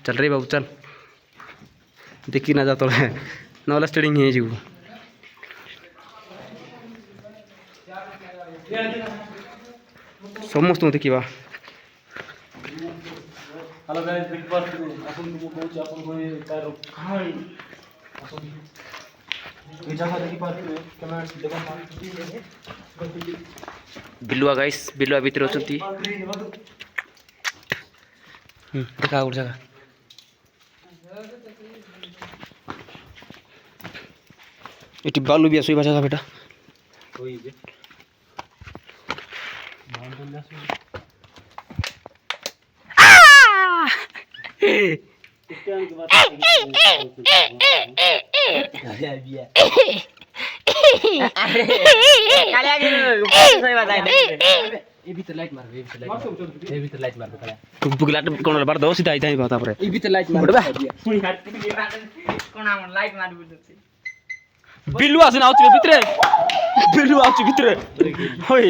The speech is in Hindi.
चल रे बाबू चल देखी ना जा तो ना स्टेडिंग ही जीव समस्त देखा हेलो गाइस बिग बॉस अपन को कोच अपन को तार हां ये जगह देखि पार्टी कमेंट्स देखो बिलुआ गाइस बिलुआ भीतर अछंती देखा और जगह एटी बालू भी आसोई बाजा बेटा कोई बे मान तो लासो स्टैंड के बात कालिया बिया कालिया के सही बता दे ये भी तो लाइट मार ये भी तो लाइट मार कालिया तू बुगला कोन बार दो सीधा आई बात पर ये भी तो लाइट मार पुरी हाथ कोन हम लाइट मार बुझते बिलुआ से आउछ भितरे बिलुआ आउछ भितरे होय